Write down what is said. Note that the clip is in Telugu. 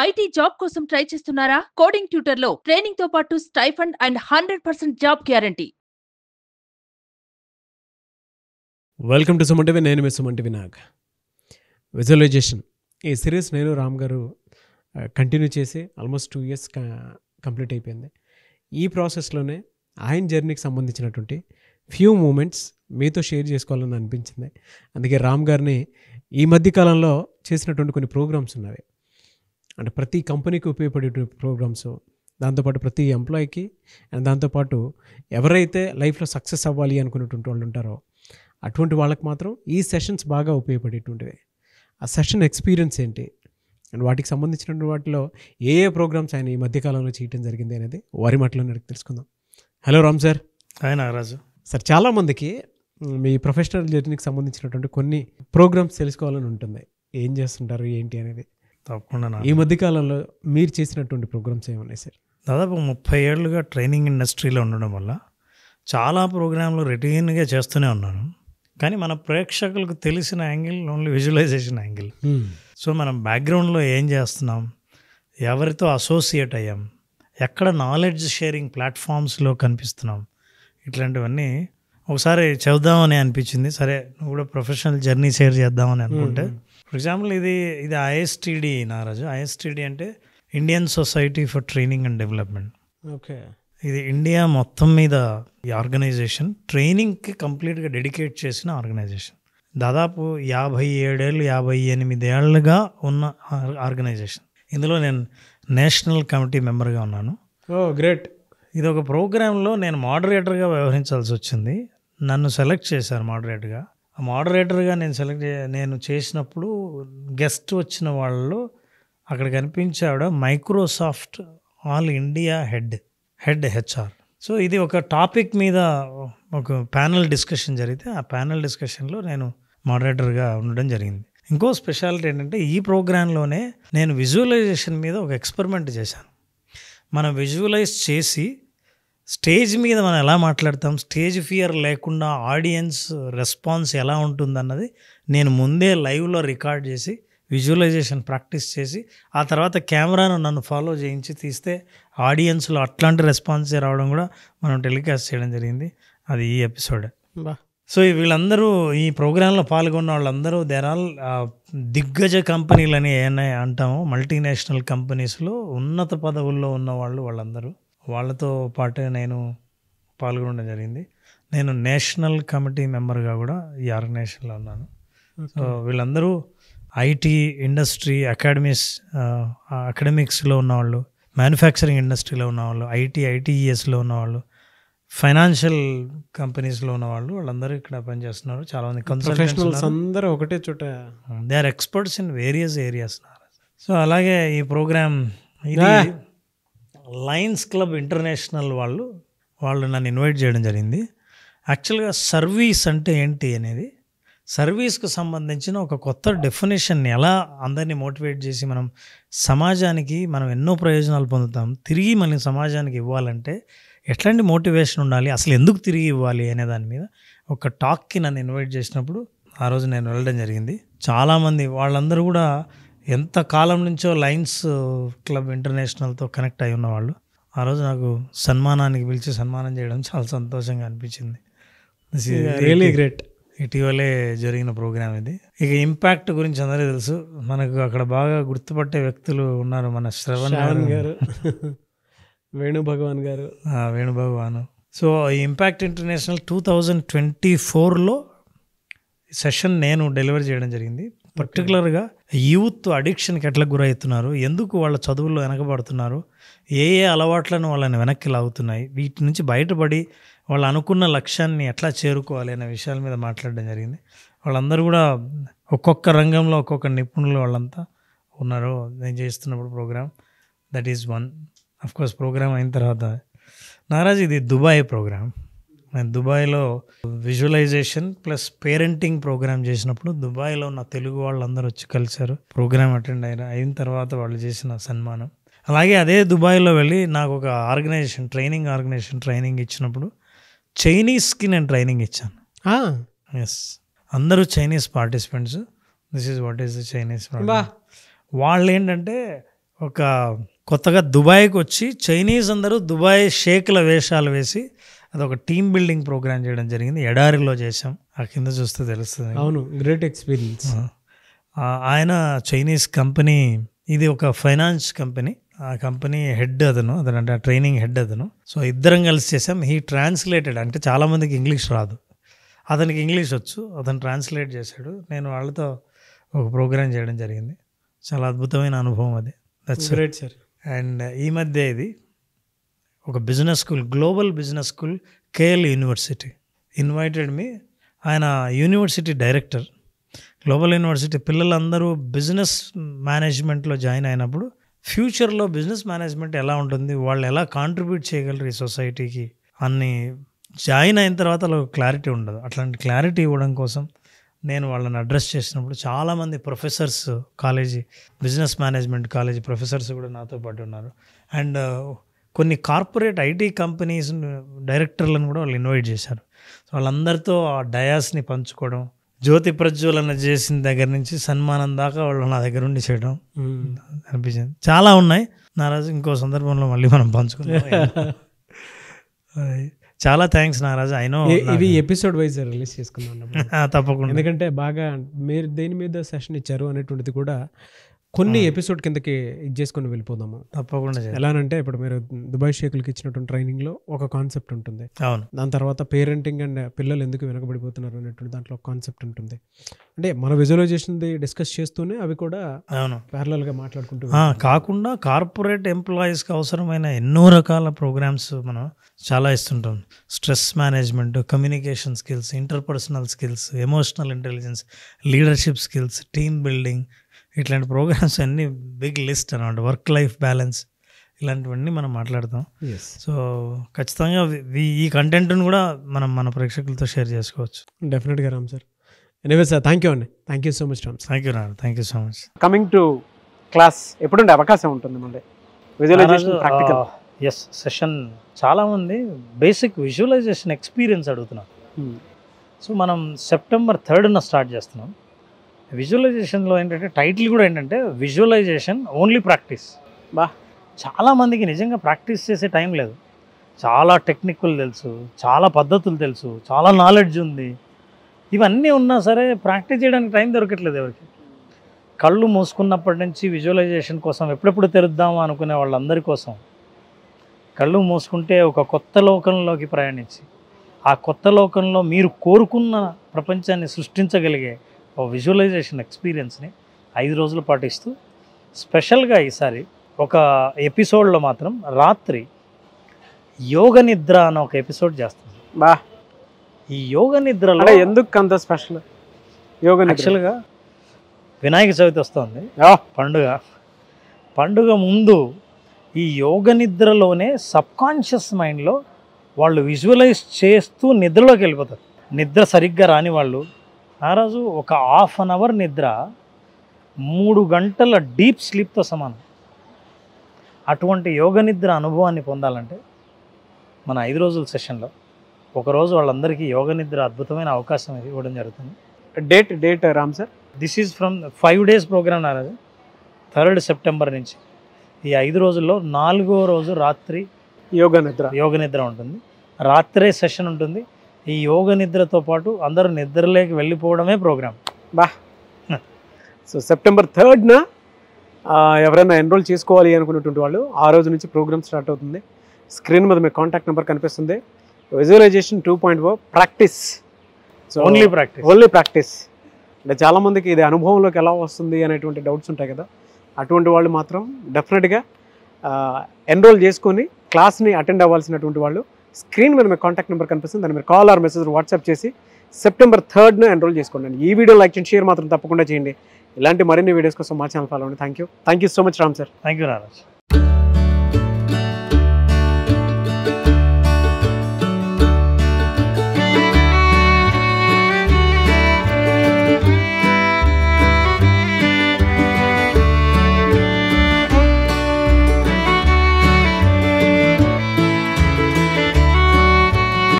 ఐటీ జాబ్ కోసం ట్రై చేస్తున్నారా? కోడింగ్ ట్యూటర్లో ట్రైనింగ్ తో పాటు stipend and 100% job guarantee. Welcome to Suman TV. నేను మీ సుమన్ టీవీ నాగ్. విజువలైజేషన్ ఈ సిరీస్ నేను రామ్ గారు కంటిన్యూ చేసి ఆల్మోస్ట్ 2 years కంప్లీట్ అయిపోయింది. ఈ ప్రాసెస్లోనే ఆయన జర్నీకి సంబంధించినటువంటి ఫ్యూ మూమెంట్స్ మీతో షేర్ చేసుకోవాలని అనిపించింది. అందుకే రామ్ గారిని ఈ మధ్యకాలంలో చేసినటువంటి కొన్ని ప్రోగ్రామ్స్ ఉన్నవి, అంటే ప్రతి కంపెనీకి ఉపయోగపడేటువంటి ప్రోగ్రామ్స్, దాంతోపాటు ప్రతి ఎంప్లాయీకి అండ్ దాంతోపాటు ఎవరైతే లైఫ్లో సక్సెస్ అవ్వాలి అనుకునేటువంటి వాళ్ళు ఉంటారో అటువంటి వాళ్ళకి మాత్రం ఈ సెషన్స్ బాగా ఉపయోగపడేటువంటివి. ఆ సెషన్ ఎక్స్పీరియన్స్ ఏంటి అండ్ వాటికి సంబంధించినటువంటి వాటిలో ఏ ప్రోగ్రామ్స్ ఆయన ఈ మధ్యకాలంలో చేయడం జరిగింది అనేది వారి మాటలో తెలుసుకుందాం. Hello Ram sir. Hi Nagaraju sir, చాలామందికి మీ ప్రొఫెషనల్ జర్నీకి సంబంధించినటువంటి కొన్ని ప్రోగ్రామ్స్ తెలుసుకోవాలని ఉంటుంది, ఏం చేస్తుంటారు ఏంటి అనేది. తప్పకుండా. ఈ మధ్యకాలంలో మీరు చేసినటువంటి ప్రోగ్రామ్స్ ఏమున్నాయి సార్? దాదాపు 30 ఏళ్ళుగా ట్రైనింగ్ ఇండస్ట్రీలో ఉండడం వల్ల చాలా ప్రోగ్రాంలు రొటీన్గా చేస్తూనే ఉన్నాను. కానీ మన ప్రేక్షకులకు తెలిసిన angle only visualisation angle. So మనం బ్యాక్గ్రౌండ్లో ఏం చేస్తున్నాం, ఎవరితో అసోసియేట్ అయ్యాం, ఎక్కడ నాలెడ్జ్ షేరింగ్ ప్లాట్ఫామ్స్లో కనిపిస్తున్నాం, ఇట్లాంటివన్నీ ఒకసారి చెబుదామని అనిపించింది. సరే, నువ్వు కూడా ప్రొఫెషనల్ జర్నీ షేర్ చేద్దామని అనుకుంటే, ఫర్ ఎగ్జాంపుల్ ఇది ఐఎస్టీడీ నాగరాజు. ఐఎస్టీడీ అంటే Indian society for training and development. Okay. ఇది ఇండియా మొత్తం మీద ఈ ఆర్గనైజేషన్ ట్రైనింగ్కి కంప్లీట్గా డెడికేట్ చేసిన ఆర్గనైజేషన్. దాదాపు 57 58 ఏళ్ళుగా ఉన్న ఆర్గనైజేషన్. ఇందులో నేను నేషనల్ కమిటీ మెంబర్గా ఉన్నాను. ఓ గ్రేట్. ఇది ఒక ప్రోగ్రాంలో నేను మోడరేటర్గా వ్యవహరించాల్సి వచ్చింది. నన్ను సెలెక్ట్ చేశారు మోడరేటర్గా. ఆ మోడరేటర్గా నేను చేసినప్పుడు గెస్ట్ వచ్చిన వాళ్ళు అక్కడ కనిపించే ఆవిడ Microsoft all India head HR. So ఇది ఒక టాపిక్ మీద ఒక ప్యానల్ డిస్కషన్ జరిగితే ఆ ప్యానల్ డిస్కషన్లో నేను మోడరేటర్గా ఉండడం జరిగింది. ఇంకో స్పెషాలిటీ ఏంటంటే ఈ ప్రోగ్రాంలోనే నేను విజువలైజేషన్ మీద ఒక ఎక్స్పెరిమెంట్ చేశాను. మనం విజువలైజ్ చేసి స్టేజ్ మీద మనం ఎలా మాట్లాడతాం, స్టేజ్ ఫియర్ లేకుండా ఆడియన్స్ రెస్పాన్స్ ఎలా ఉంటుందన్నది నేను ముందే లైవ్లో రికార్డ్ చేసి విజువలైజేషన్ ప్రాక్టీస్ చేసి ఆ తర్వాత కెమెరాను నన్ను ఫాలో చేయించి తీస్తే ఆడియన్స్లో అట్లాంటి రెస్పాన్సే రావడం కూడా మనం టెలికాస్ట్ చేయడం జరిగింది. అది ఈ ఎపిసోడ్. సో వీళ్ళందరూ ఈ ప్రోగ్రాంలో పాల్గొన్న వాళ్ళందరూ దేర్ ఆల్ దిగ్గజ కంపెనీలని ఏమైనా అంటామో, మల్టీనేషనల్ కంపెనీస్లో ఉన్నత పదవుల్లో ఉన్న వాళ్ళందరూ. వాళ్ళతో పాటే నేను పాల్గొనడం జరిగింది. నేను నేషనల్ కమిటీ మెంబర్గా కూడా ఈ ఆర్గనైజేషన్లో ఉన్నాను. సో వీళ్ళందరూ ఐటీ ఇండస్ట్రీ, అకాడమిక్స్లో ఉన్నవాళ్ళు, మ్యానుఫ్యాక్చరింగ్ ఇండస్ట్రీలో ఉన్నవాళ్ళు, ఐటీఈఎస్లో ఉన్నవాళ్ళు, ఫైనాన్షియల్ కంపెనీస్లో ఉన్నవాళ్ళు, వాళ్ళందరూ ఇక్కడ పనిచేస్తున్నారు. చాలామంది ప్రొఫెషనల్స్ అందరూ ఒకటే చోట. They are experts in various areas. So అలాగే ఈ ప్రోగ్రామ్ ఇది లయన్స్ క్లబ్ ఇంటర్నేషనల్ వాళ్ళు నన్ను ఇన్వైట్ చేయడం జరిగింది. యాక్చువల్గా సర్వీస్ అంటే ఏంటి అనేది, సర్వీస్కి సంబంధించిన ఒక కొత్త డెఫినేషన్ని ఎలా అందరినీ మోటివేట్ చేసి మనం సమాజానికి మనం ఎన్నో ప్రయోజనాలు పొందుతాం, తిరిగి మన సమాజానికి ఇవ్వాలంటే ఎట్లాంటి మోటివేషన్ ఉండాలి, అసలు ఎందుకు తిరిగి ఇవ్వాలి అనే దాని మీద ఒక టాక్కి నన్ను ఇన్వైట్ చేసినప్పుడు ఆ రోజు నేను వెళ్ళడం జరిగింది. చాలామంది వాళ్ళందరూ కూడా ఎంత కాలం నుంచో లయన్స్ క్లబ్ ఇంటర్నేషనల్తో కనెక్ట్ అయి ఉన్నవాళ్ళు. ఆ రోజు నాకు సన్మానానికి పిలిచి సన్మానం చేయడం చాలా సంతోషంగా అనిపించింది. Really great. ఇటీవలే జరిగిన ప్రోగ్రామ్ ఇది. ఇక ఇంపాక్ట్ గురించి అందరికీ తెలుసు. మనకు అక్కడ బాగా గుర్తుపట్టే వ్యక్తులు ఉన్నారు. మన శ్రవణ్ గారు, వేణుభగవాన్. సో ఈ ఇంపాక్ట్ ఇంటర్నేషనల్ 2024లో సెషన్ నేను డెలివరీ చేయడం జరిగింది. పర్టికులర్గా యూత్ అడిక్షన్కి ఎట్లా గురవుతున్నారు, ఎందుకు వాళ్ళ చదువుల్లో వెనకబడుతున్నారు, ఏ అలవాట్లను వాళ్ళని వెనక్కి లాగుతున్నాయి, వీటి నుంచి బయటపడి వాళ్ళు అనుకున్న లక్ష్యాన్ని ఎట్లా చేరుకోవాలి అనే విషయాల మీద మాట్లాడడం జరిగింది. వాళ్ళందరూ కూడా ఒక్కొక్క రంగంలో ఒక్కొక్క నిపుణులు వాళ్ళంతా ఉన్నారు. నేను చేస్తున్నప్పుడు program that is one. Of course program అయిన తర్వాత నారాజ్ ఇది దుబాయ్ ప్రోగ్రామ్. నేను దుబాయ్లో విజువలైజేషన్ ప్లస్ పేరెంటింగ్ ప్రోగ్రామ్ చేసినప్పుడు దుబాయ్లో ఉన్న తెలుగు వాళ్ళందరూ వచ్చి కలిశారు. ప్రోగ్రామ్ అటెండ్ అయిన తర్వాత వాళ్ళు చేసిన సన్మానం. అలాగే అదే దుబాయ్లో వెళ్ళి నాకు ఒక ట్రైనింగ్ ఇచ్చినప్పుడు చైనీస్కి నేను ట్రైనింగ్ ఇచ్చాను. ఎస్, అందరూ Chinese participants. This is what is the Chinese. వాళ్ళు ఏంటంటే ఒక కొత్తగా దుబాయ్కి వచ్చి చైనీస్ అందరూ దుబాయ్ షేక్ల వేషాలు వేసి అదొక టీమ్ బిల్డింగ్ ప్రోగ్రామ్ చేయడం జరిగింది. ఎడారిలో చేసాం. ఆ కింద చూస్తే తెలుస్తుంది. అవును, గ్రేట్ ఎక్స్పీరియన్స్. ఆయన చైనీస్ కంపెనీ, ఇది ఒక ఫైనాన్స్ కంపెనీ. ఆ కంపెనీ హెడ్ అతను అంటే ట్రైనింగ్ హెడ్ అతను. సో ఇద్దరం కలిసి చేసాం. హీ ట్రాన్స్లేటెడ్, అంటే చాలామందికి ఇంగ్లీష్ రాదు, అతనికి ఇంగ్లీష్ వచ్చు, అతను ట్రాన్స్లేట్ చేశాడు. నేను వాళ్ళతో ఒక ప్రోగ్రాం చేయడం జరిగింది. చాలా అద్భుతమైన అనుభవం అది. That's great sir. అండ్ ఈ మధ్య ఇది ఒక business school, global business school, KL university invited me. ఆయన యూనివర్సిటీ డైరెక్టర్. గ్లోబల్ యూనివర్సిటీ పిల్లలందరూ బిజినెస్ మేనేజ్మెంట్లో జాయిన్ అయినప్పుడు ఫ్యూచర్లో బిజినెస్ మేనేజ్మెంట్ ఎలా ఉంటుంది, వాళ్ళు ఎలా కాంట్రిబ్యూట్ చేయగలరు ఈ సొసైటీకి అన్ని జాయిన్ అయిన తర్వాత వాళ్ళకి క్లారిటీ ఉండదు. అట్లాంటి క్లారిటీ ఇవ్వడం కోసం నేను వాళ్ళని అడ్రస్ చేసినప్పుడు చాలామంది professors, college business management college professors కూడా నాతో పాటు ఉన్నారు. అండ్ కొన్ని కార్పొరేట్ ఐటీ కంపెనీస్ డైరెక్టర్లను కూడా వాళ్ళు ఇన్వైట్ చేశారు. సో వాళ్ళందరితో ఆ డయాస్ని పంచుకోవడం, జ్యోతి ప్రజ్వలన చేసిన దగ్గర నుంచి సన్మానం దాకా వాళ్ళు నా దగ్గర ఉండి చేయడం అనిపించింది. చాలా ఉన్నాయి నారాజు, ఇంకో సందర్భంలో మళ్ళీ మనం పంచుకుందాం. చాలా థ్యాంక్స్ నారాజు. అయినో ఇవి ఎపిసోడ్ వైజ్ రిలీజ్ చేసుకుందాం తప్పకుండా, ఎందుకంటే బాగా మీరు దేని మీద సెషన్ ఇచ్చారు అనేటువంటిది కూడా కొన్ని ఎపిసోడ్ కిందకి ఇది చేసుకొని వెళ్ళిపోదాము. తప్పకుండా. ఎలానంటే ఇప్పుడు మీరు దుబాయ్ షేకులకి ఇచ్చినటువంటి ట్రైనింగ్లో ఒక కాన్సెప్ట్ ఉంటుంది. అవును. దాని తర్వాత పేరెంటింగ్ అండ్ పిల్లలు ఎందుకు వెనకబడిపోతున్నారు అనేటువంటి దాంట్లో ఒక కాన్సెప్ట్ ఉంటుంది. అంటే మన విజువలైజేషన్ది డిస్కస్ చేస్తూనే అవి కూడా అవును ప్యారలల్గా మాట్లాడుకుంటూ కాకుండా కార్పొరేట్ ఎంప్లాయీస్కి అవసరమైన ఎన్నో రకాల ప్రోగ్రామ్స్ మనం చాలా ఇస్తుంటాం. Stress management, communication skills, interpersonal skills, emotional intelligence, leadership skills, team building, ఇట్లాంటి ప్రోగ్రామ్స్ అన్నీ బిగ్ లిస్ట్ అన్నమాట. వర్క్ లైఫ్ బ్యాలెన్స్, ఇలాంటివన్నీ మనం మాట్లాడతాం. సో ఖచ్చితంగా ఈ కంటెంట్ను కూడా మనం మన ప్రేక్షకులతో షేర్ చేసుకోవచ్చు. డెఫినెట్గా Ram sir. Anyway sir, thank you అండి. Thank you so much Ram. Thank you Ram, thank you so much. Coming to class ఎప్పుడుండే అవకాశం ఉంటుంది మళ్ళీ విజువలైజేషన్ ప్రాక్టికల్? ఎస్, సెషన్ చాలామంది బేసిక్ విజువలైజేషన్ ఎక్స్పీరియన్స్ అడుగుతున్నారు. సో మనం సెప్టెంబర్ 3న స్టార్ట్ చేస్తున్నాం. విజువలైజేషన్లో ఏంటంటే టైటిల్ కూడా ఏంటంటే విజువలైజేషన్ ఓన్లీ ప్రాక్టీస్. చాలామందికి నిజంగా ప్రాక్టీస్ చేసే టైం లేదు. చాలా టెక్నిక్లు తెలుసు, చాలా పద్ధతులు తెలుసు, చాలా నాలెడ్జ్ ఉంది, ఇవన్నీ ఉన్నా సరే ప్రాక్టీస్ చేయడానికి టైం దొరకట్లేదు ఎవరికి. కళ్ళు మూసుకున్నప్పటి నుంచి విజువలైజేషన్ కోసం ఎప్పుడెప్పుడు తెరుద్దామా అనుకునే వాళ్ళందరి కోసం కళ్ళు మూసుకుంటే ఒక కొత్త లోకంలోకి ప్రయాణించి ఆ కొత్త లోకంలో మీరు కోరుకున్న ప్రపంచాన్ని సృష్టించగలిగే ఒక విజువలైజేషన్ ఎక్స్పీరియన్స్ని 5 రోజులు పాటిస్తూ స్పెషల్గా ఈసారి ఒక ఎపిసోడ్లో మాత్రం రాత్రి యోగ నిద్ర అన్న ఒక ఎపిసోడ్ చేస్తుంది. ఈ యోగ నిద్రలో ఎందుకు అంత స్పెషల్? యోగ యాక్చువల్గా వినాయక చవితి వస్తుంది, పండుగ ముందు ఈ యోగ నిద్రలోనే సబ్కాన్షియస్ మైండ్లో వాళ్ళు విజువలైజ్ చేస్తూ నిద్రలోకి వెళ్ళిపోతారు. నిద్ర సరిగ్గా రాని వాళ్ళు ఆ రోజు ఒక ½ అన్ అవర్ నిద్ర 3 గంటల డీప్ స్లీప్తో సమానం. అటువంటి యోగ నిద్ర అనుభవాన్ని పొందాలంటే మన 5 రోజుల సెషన్లో ఒకరోజు వాళ్ళందరికీ యోగ నిద్ర అద్భుతమైన అవకాశం ఇవ్వడం జరుగుతుంది. Date Ram sir? This is from 5 days programme Naraju. 3rd September నుంచి ఈ 5 రోజుల్లో 4వ రోజు రాత్రి యోగ నిద్ర ఉంటుంది. రాత్రే సెషన్ ఉంటుంది. ఈ యోగ నిద్రతో పాటు అందరూ నిద్రలోకి వెళ్ళిపోవడమే ప్రోగ్రామ్. సో September 3న ఎవరైనా ఎన్రోల్ చేసుకోవాలి అనుకున్నటువంటి వాళ్ళు ఆ రోజు నుంచి ప్రోగ్రామ్ స్టార్ట్ అవుతుంది. స్క్రీన్ మీద మీ కాంటాక్ట్ నెంబర్ కనిపిస్తుంది. Visualisation 2.0 practice, only practice. అంటే చాలామందికి ఇది అనుభవంలోకి ఎలా వస్తుంది అనేటువంటి డౌట్స్ ఉంటాయి కదా, అటువంటి వాళ్ళు మాత్రం డెఫినెట్గా ఎన్రోల్ చేసుకొని క్లాస్ని అటెండ్ అవ్వాల్సినటువంటి వాళ్ళు స్క్రీన్ మీద మీ కాంటాక్ట్ నెంబర్ కనిపిస్తుంది. దాన్ని మీరు కాల్ ఆర్ మెసేజ్ వాట్సాప్ చేసి September 3న ఎన్రోల్ చేసుకోండి. ఈ వీడియో లైక్ చేయండి, షేర్ మాత్రం తప్పకుండా చేయండి. ఇలాంటి మరిన్ని వీడియోస్ కోసం మా ఛానల్ ఫాలో అవ్వండి. Thank you so much Ram sir. Thank you Naraj.